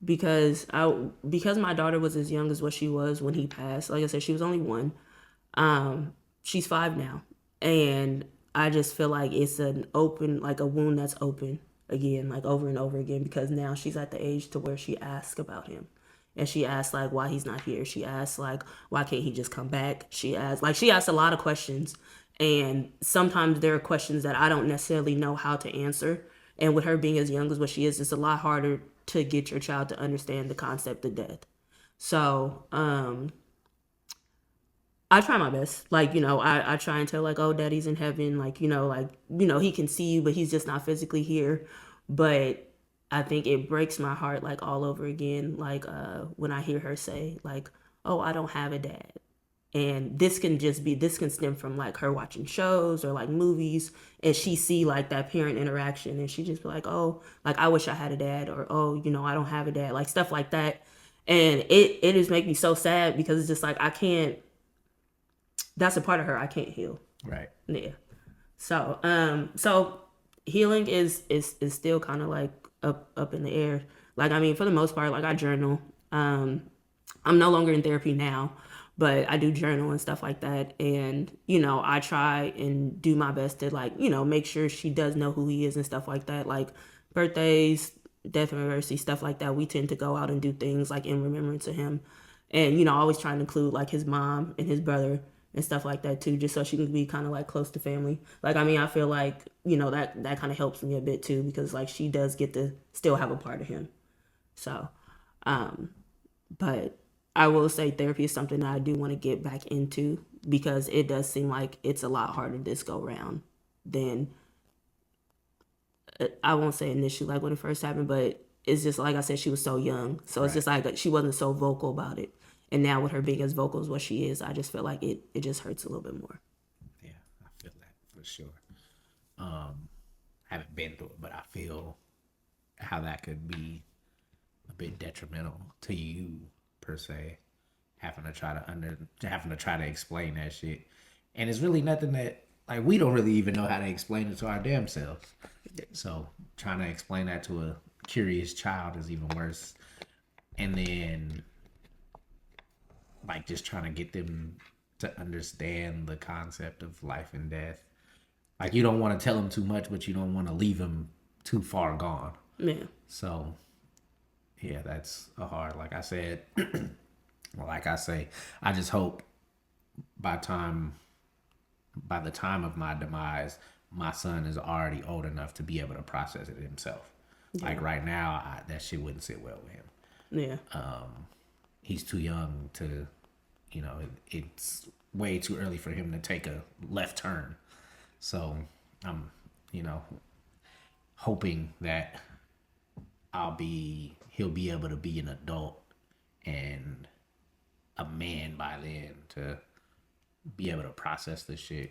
because my daughter was as young as what she was when he passed. Like I said, she was only 1. She's 5 now, and I just feel like it's a wound that's open again, like over and over again, because now she's at the age to where she asks about him. And she asks, like, why he's not here. She asks, like, why can't he just come back? She asks a lot of questions. And sometimes there are questions that I don't necessarily know how to answer. And with her being as young as what she is, it's a lot harder to get your child to understand the concept of death. So, I try my best. Like, I try and tell, like, oh, daddy's in heaven. Like, he can see you, but he's just not physically here. But I think it breaks my heart, like, all over again. Like, when I hear her say, like, oh, I don't have a dad. And this can stem from, like, her watching shows or, like, movies. And she see, like, that parent interaction. And she just be like, oh, like, I wish I had a dad. Or, oh, I don't have a dad. Like, stuff like that. And it just make me so sad because it's just like, I can't. That's a part of her I can't heal. Right. Yeah. So healing is still kind of like up in the air. Like, I mean, for the most part, like, I journal. I'm no longer in therapy now, but I do journal and stuff like that. And, I try and do my best to, like, make sure she does know who he is and stuff like that. Like birthdays, death anniversary, stuff like that. We tend to go out and do things like in remembrance of him. And, always trying to include like his mom and his brother and stuff like that too, just so she can be kind of like close to family. Like, I mean, I feel like, that kind of helps me a bit too, because like she does get to still have a part of him. So, but I will say therapy is something that I do want to get back into, because it does seem like it's a lot harder this go round than, I won't say initially, like when it first happened, but it's just, like I said, she was so young. So it's just like she wasn't so vocal about it. And now with her being as vocal as what she is, I just feel like it just hurts a little bit more. Yeah, I feel that for sure. Haven't been through it, but I feel how that could be a bit detrimental to you per se, having to try to explain that shit. And it's really nothing that, like, we don't really even know how to explain it to our damn selves. So trying to explain that to a curious child is even worse. And then, like, just trying to get them to understand the concept of life and death. Like, you don't want to tell them too much, but you don't want to leave them too far gone. Yeah. So, yeah, that's a hard, like I said, I just hope by the time of my demise, my son is already old enough to be able to process it himself. Yeah. Like right now, that shit wouldn't sit well with him. Yeah. He's too young to, it's way too early for him to take a left turn. So I'm, hoping that he'll be able to be an adult and a man by then to be able to process the shit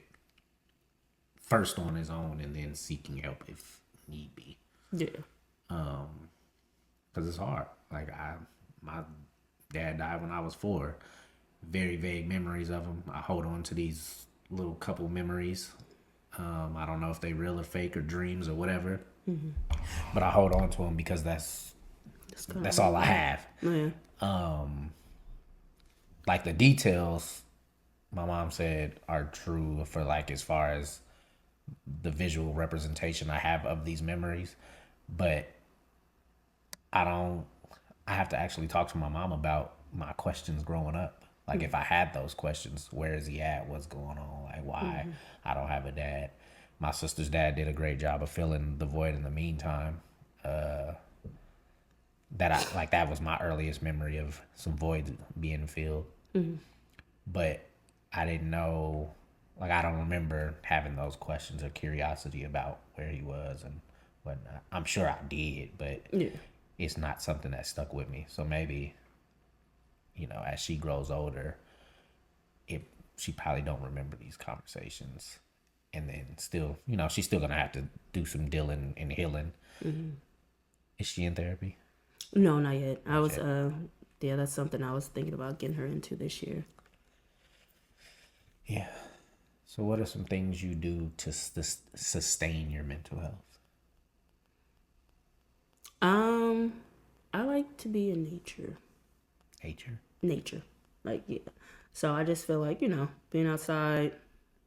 first on his own and then seeking help if need be. Yeah. 'Cause it's hard. Like, my dad died when I was 4. Very vague memories of him. I hold on to these little couple memories. I don't know if they real or fake or dreams or whatever. Mm-hmm. But I hold on to them because that's all I have. Yeah. Like the details, my mom said, are true for, like, as far as the visual representation I have of these memories. But I have to actually talk to my mom about my questions growing up. Like, if I had those questions, where is he at? What's going on? Like, why I don't have a dad? My sister's dad did a great job of filling the void in the meantime. That was my earliest memory of some void being filled. Mm-hmm. But I didn't know, like, I don't remember having those questions or curiosity about where he was and whatnot. I'm sure I did, but it's not something that stuck with me. So maybe, as she grows older, she probably don't remember these conversations. And then still, she's still going to have to do some dealing and healing. Mm-hmm. Is she in therapy? No, not yet. I was, that's something I was thinking about getting her into this year. Yeah. So what are some things you do to sustain your mental health? I like to be in nature. Nature. Like, yeah. So I just feel like, being outside,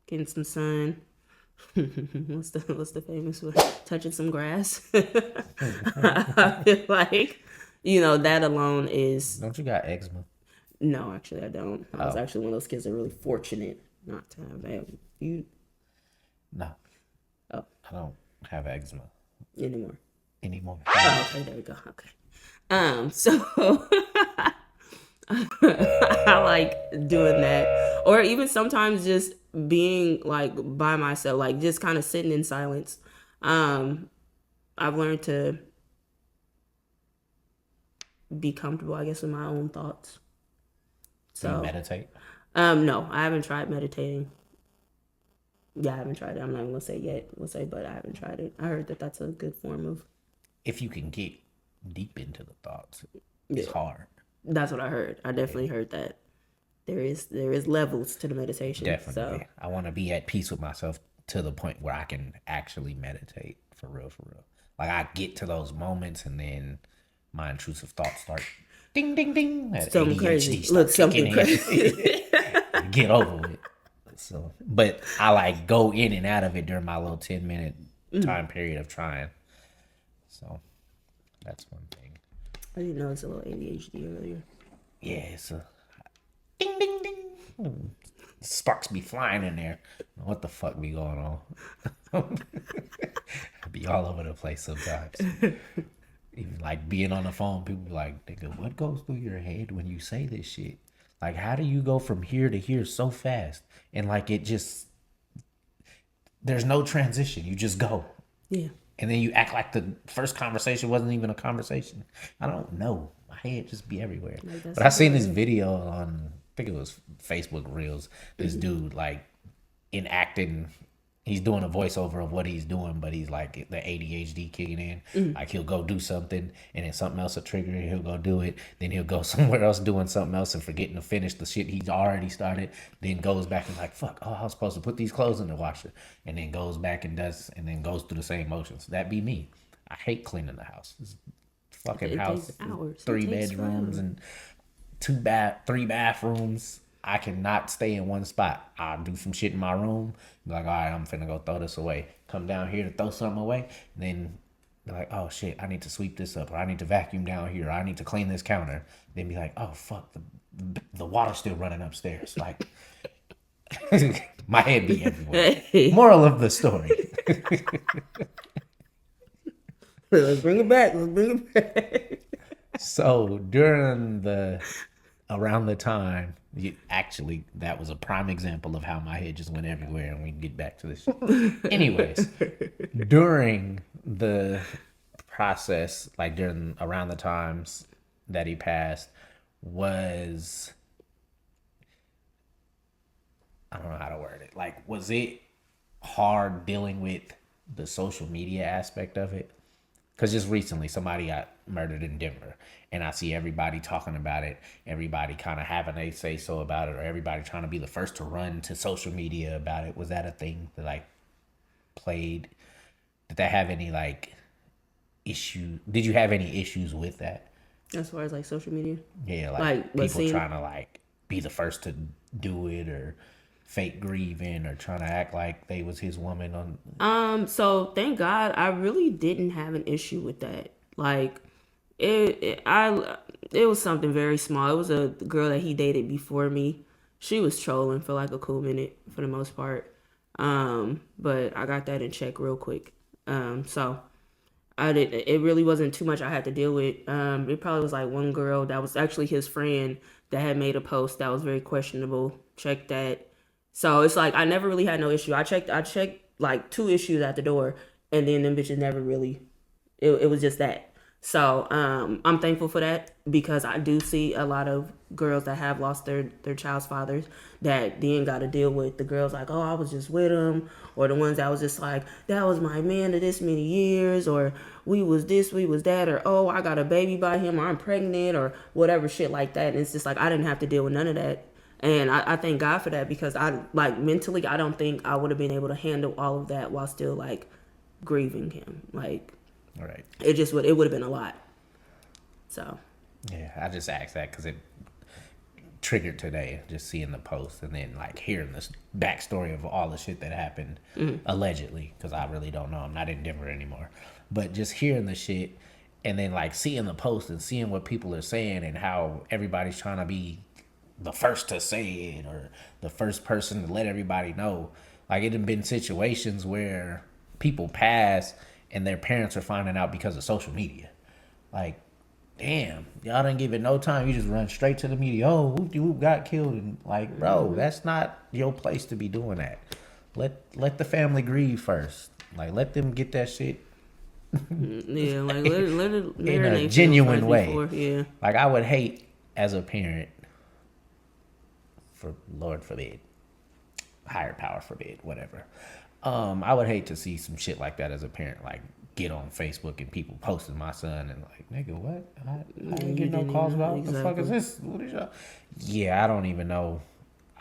getting some sun. what's the famous word? Touching some grass. I feel like, that alone is... Don't you got eczema? No, actually I don't. I was actually one of those kids that are really fortunate not to have that. You? No. Oh. I don't have eczema. Anymore. Oh, okay, there we go. Okay. So I like doing that. Or even sometimes just being like by myself, like just kind of sitting in silence. I've learned to be comfortable, I guess, with my own thoughts. Do you meditate? No, I haven't tried meditating. Yeah, I haven't tried it. I'm not even gonna say yet. But I haven't tried it. I heard that that's a good form of. If you can get deep into the thoughts, it's hard. That's what I heard. I definitely heard that there is levels to the meditation. Definitely. So. I want to be at peace with myself to the point where I can actually meditate for real. Like I get to those moments and then my intrusive thoughts start ding, ding, ding. That Something ADHD crazy. starts Look, something kicking in. crazy. Get over with. So, but I like go in and out of it during my little 10-minute time period of trying. So that's one thing. I didn't know it's a little ADHD earlier. Yeah, it's a ding, ding, ding. Sparks be flying in there. What the fuck be going on? I be all over the place sometimes. Even like being on the phone, people be like, nigga, what goes through your head when you say this shit? Like, how do you go from here to here so fast? And like, it just, there's no transition. You just go. Yeah. And then you act like the first conversation wasn't even a conversation. I don't know. My head just be everywhere. Like, but I seen this video on, I think it was Facebook Reels. This dude like enacting, he's doing a voiceover of what he's doing, but he's like the ADHD kicking in. Like he'll go do something and then something else will trigger it. He'll go do it. Then he'll go somewhere else doing something else and forgetting to finish the shit he's already started. Then goes back and like, fuck, oh, I was supposed to put these clothes in the washer. And then goes back and does, and then goes through the same motions. That be me. I hate cleaning the house. It's fucking house. Takes hours. 3 bedrooms and 3 bathrooms. I cannot stay in one spot. I'll do some shit in my room. Be like, all right, I'm finna go throw this away. Come down here to throw something away. And then be like, oh shit, I need to sweep this up. Or I need to vacuum down here. Or I need to clean this counter. Then be like, oh fuck, the water's still running upstairs. Like, my head be everywhere. Moral of the story. Let's bring it back. So around the time, actually, that was a prime example of how my head just went everywhere, and we can get back to this. Anyways, during the process, like around the times that he passed, was, I don't know how to word it. Like, was it hard dealing with the social media aspect of it? Because just recently, somebody got murdered in Denver, and I see everybody talking about it, everybody kind of having a say-so about it, or everybody trying to be the first to run to social media about it. Was that a thing that, like, played? Did that have any, like, issue? Did you have any issues with that? As far as, like, social media? Yeah, like people trying to, like, be the first to do it, or fake grieving, or trying to act like they was his woman on. So thank God I really didn't have an issue with that. Like it was something very small. It was a girl that he dated before me. She was trolling for like a cool minute for the most part. But I got that in check real quick. So it really wasn't too much I had to deal with. It probably was like one girl that was actually his friend that had made a post that was very questionable. Check that. So it's like I never really had no issue. I checked like 2 issues at the door, and then them bitches never really. It was just that. So I'm thankful for that, because I do see a lot of girls that have lost their child's fathers that then got to deal with the girls like, oh, I was just with him, or the ones that was just like, that was my man to this many years, or we was this, we was that, or oh, I got a baby by him, or I'm pregnant, or whatever shit like that. And it's just like I didn't have to deal with none of that. And I thank God for that, because I like mentally, I don't think I would have been able to handle all of that while still like grieving him. Like, All right. it would have been a lot. So. Yeah, I just asked that because it triggered today, just seeing the post and then like hearing this backstory of all the shit that happened, allegedly, because I really don't know. I'm not in Denver anymore. But just hearing the shit and then like seeing the post and seeing what people are saying and how everybody's trying to be the first to say it or the first person to let everybody know. Like, it had been situations where people pass and their parents are finding out because of social media. Like, damn, y'all didn't give it no time. You just run straight to the media. Oh, whoop got killed, and like, bro, that's not your place to be doing that. Let the family grieve first. Like, let them get that shit. Yeah, like let it In a marinate genuine first way. before, yeah. Like, I would hate as a parent, for Lord forbid, higher power forbid, whatever. I would hate to see some shit like that as a parent, like get on Facebook and people posting my son and like, nigga, what? I didn't get no calls about what the fuck is this? What is y'all? Yeah, I don't even know.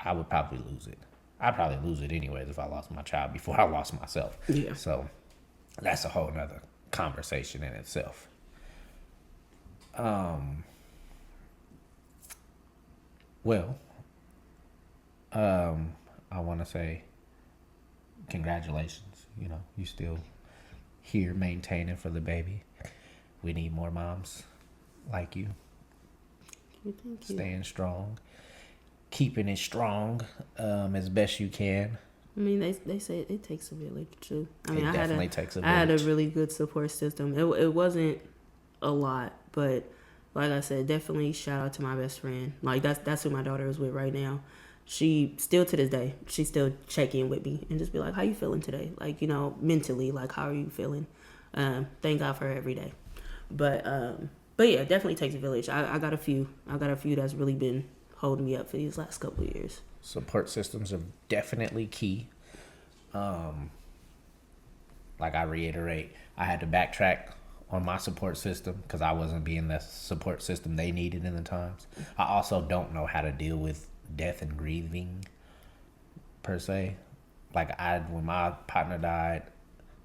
I would probably lose it. I'd probably lose it anyways if I lost my child before I lost myself. Yeah. So that's a whole nother conversation in itself. Well, I want to say congratulations. You know, you still here maintaining for the baby. We need more moms like you. Thank you. Staying strong, keeping it strong as best you can. I mean, they say it takes a village too. I mean, It definitely takes a I had a village. really good support system. It wasn't a lot, but like I said, definitely shout out to my best friend. Like that's who my daughter is with right now. She still to this day, she still check in with me and just be like, "How you feeling today?" Like, you know, mentally, like, how are you feeling? Thank God for her every day. But yeah, definitely takes a village. I got a few that's really been holding me up for these last couple of years. Support systems are definitely key. Like I reiterate, I had to backtrack on my support system because I wasn't being the support system they needed in the times. I also don't know how to deal with death and grieving per se. Like when my partner died,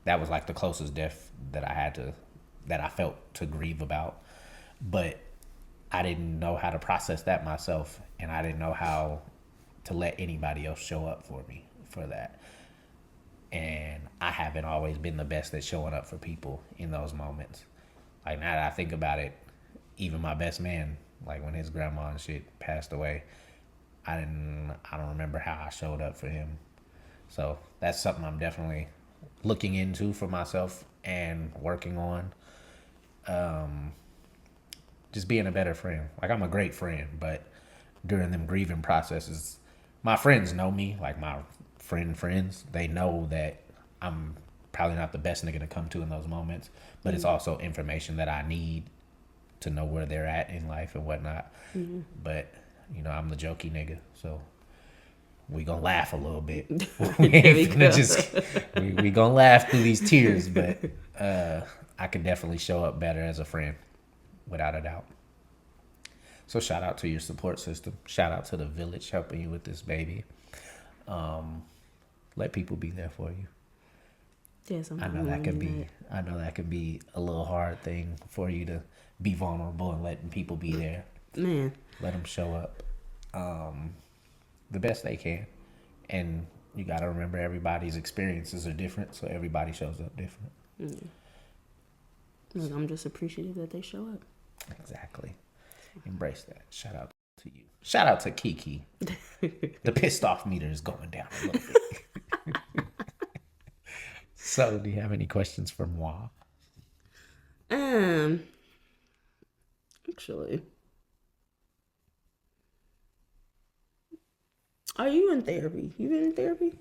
that was like the closest death that I felt to grieve about. But I didn't know how to process that myself, and I didn't know how to let anybody else show up for me for that. And I haven't always been the best at showing up for people in those moments. Like now that I think about it, even my best man, like when his grandma and shit passed away, I don't remember how I showed up for him. So that's something I'm definitely looking into for myself and working on. Just being a better friend. Like I'm a great friend, but during them grieving processes, my friends know me, like my friends, they know that I'm probably not the best nigga to come to in those moments, but it's also information that I need to know where they're at in life and whatnot. But, you know, I'm the jokey nigga, so we gonna laugh a little bit. We ain't finna we gonna laugh through these tears, but I can definitely show up better as a friend, without a doubt. So shout out to your support system. Shout out to the village helping you with this baby. Let people be there for you. Yes, I know that can be a little hard thing for you to be vulnerable and letting people be there. Man, Let them show up the best they can. And you got to remember everybody's experiences are different, so everybody shows up different. look, I'm just appreciative that they show up. Exactly. Embrace that. Shout out to you. Shout out to KEKE. The pissed off meter is going down a little bit. So, do you have any questions for moi? Actually, are you in therapy? You been in therapy?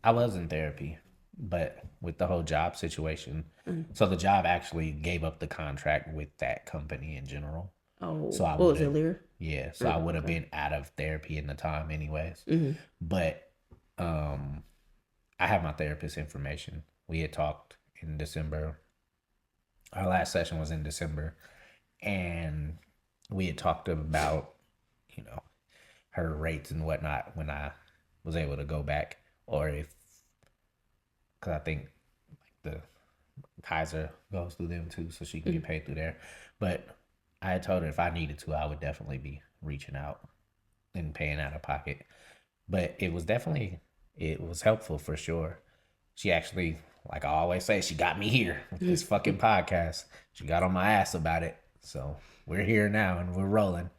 I was in therapy, but with the whole job situation, so the job actually gave up the contract with that company in general. Oh, So I what was it, would've- Lear? Yeah, so I would have been out of therapy in the time anyways. But I have my therapist information. We had talked in December. Our last session was in December, and we had talked about, you know, her rates and whatnot when I was able to go back, or if, because I think like the Kaiser goes through them too, so she can get paid through there. But I had told her if I needed to, I would definitely be reaching out and paying out of pocket. But it was helpful for sure. She actually, like I always say, she got me here with this fucking podcast. She got on my ass about it. So we're here now and we're rolling.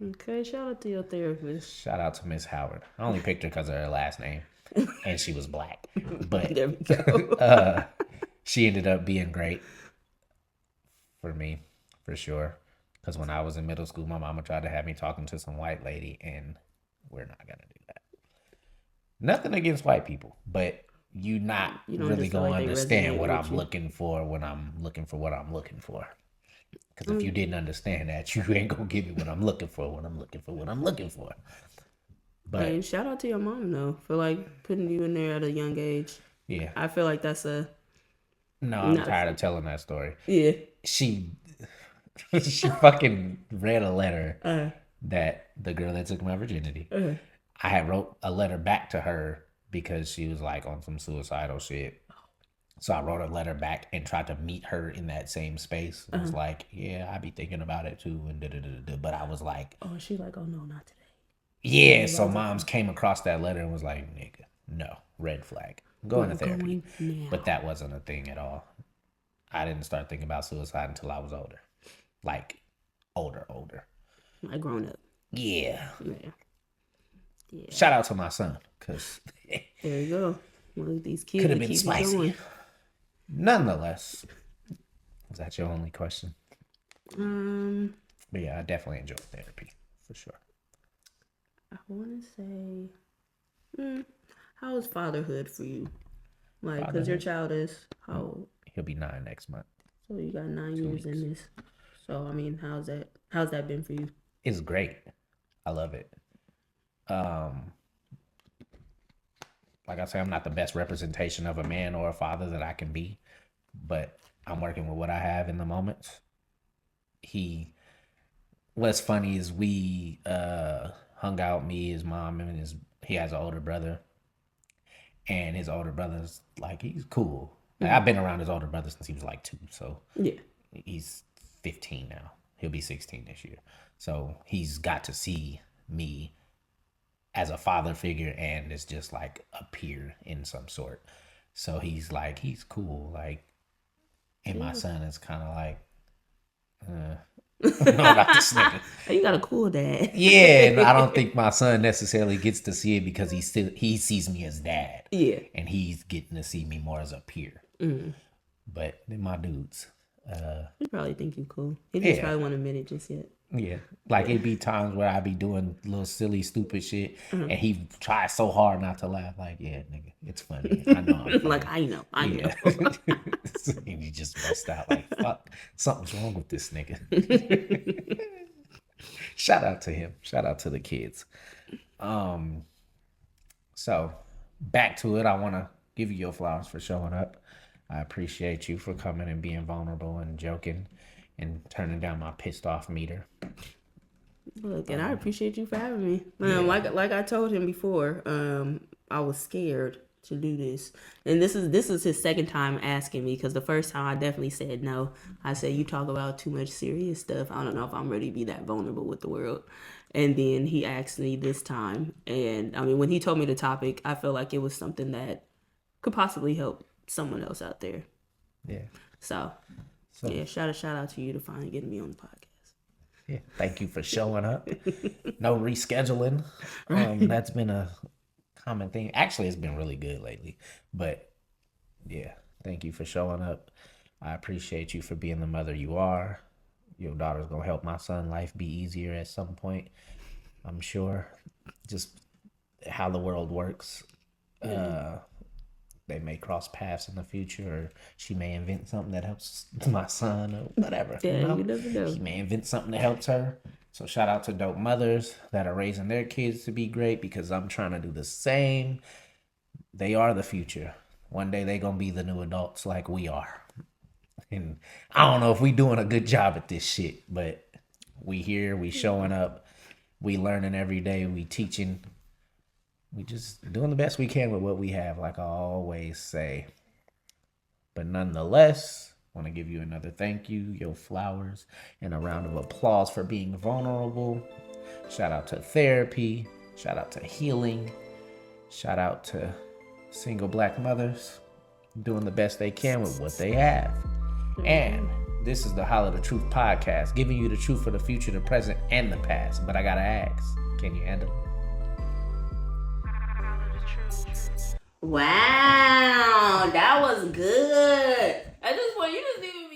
Okay, shout out to your therapist. Shout out to Miss Howard. I only picked her because of her last name, and she was black. But There we go. she ended up being great for me, for sure. Because when I was in middle school, my mama tried to have me talking to some white lady, and we're not going to do that. Nothing against white people, but you not You don't really just feel going like to they understand resonate what with I'm you. looking for when I'm looking for what I'm looking for. Because if you didn't understand that, you ain't going to give me what I'm looking for when I'm looking for what I'm looking for. But And shout out to your mom though for like putting you in there at a young age. yeah, I feel like that's a no, I'm not a- tired of telling that story. yeah. She fucking read a letter that the girl that took my virginity. I had wrote a letter back to her because she was like on some suicidal shit. So I wrote a letter back and tried to meet her in that same space. It was like, yeah, I be thinking about it too, and da-da-da-da-da. But I was like, Oh, she like, oh no, not today. yeah. So moms came across that letter and was like, nigga, no, red flag. I'm going to therapy. Now. But that wasn't a thing at all. I didn't start thinking about suicide until I was older. Like, older. Like grown up. Yeah. Yeah. Shout out to my son, because There you go. Look, these kids could have that been keep spicy. you going. Nonetheless, is that your only question? But yeah, I definitely enjoy therapy, for sure. I want to say, how is fatherhood for you? Like, because your child is how old? He'll be 9 next month. So you got 9 years in this. So I mean, how's that been for you? It's great. I love it. Like I say, I'm not the best representation of a man or a father that I can be, but I'm working with what I have in the moment. What's funny is we hung out, me, his mom, and he has an older brother, and his older brother's like, he's cool. Like, I've been around his older brother since he was like 2, so Yeah. he's 15 now. He'll be 16 this year. So he's got to see me as a father figure, and it's just like a peer in some sort. So he's like, he's cool. Like, and my son is kind of like, about this nigga. You got a cool dad. Yeah, and I don't think my son necessarily gets to see it because he sees me as dad. Yeah. And he's getting to see me more as a peer. But then my dudes. He probably think you cool. He just Yeah. probably won't admit it just yet. Yeah, like it'd be times where I be doing little silly, stupid shit, and he tries so hard not to laugh. Like, yeah, nigga, it's funny. I know. I'm funny. Like, I know. And he just bust out like, fuck, something's wrong with this nigga. Shout out to him. Shout out to the kids. So back to it. I want to give you your flowers for showing up. I appreciate you for coming and being vulnerable and joking and turning down my pissed off meter. Look, and I appreciate you for having me. Like I told him before, I was scared to do this, and this is his second time asking me, because the first time I definitely said no. I said, you talk about too much serious stuff. I don't know if I'm ready to be that vulnerable with the world. And then he asked me this time, and I mean, when he told me the topic, I felt like it was something that could possibly help someone else out there. Yeah. So yeah, shout out to you to finally getting me on the podcast. Yeah. Thank you for showing up. No rescheduling. That's been a common thing. Actually, it's been really good lately. But yeah, thank you for showing up. I appreciate you for being the mother you are. Your daughter's gonna help my son's life be easier at some point, I'm sure. Just how the world works. They may cross paths in the future, or she may invent something that helps my son, or whatever. Yeah, you never know. She may invent something that helps her. So shout out to dope mothers that are raising their kids to be great, because I'm trying to do the same. They are the future. One day they gonna be the new adults like we are. And I don't know if we doing a good job at this shit, but we here, we showing up, we learning every day, we teaching. We just doing the best we can with what we have, like I always say. But nonetheless, I want to give you another thank you, your flowers, and a round of applause for being vulnerable. Shout out to therapy. Shout out to healing. Shout out to single black mothers doing the best they can with what they have. And this is the Holla the Truth podcast, giving you the truth for the future, the present, and the past. But I gotta ask, can you handle it? Wow, that was good. At this point, you just need to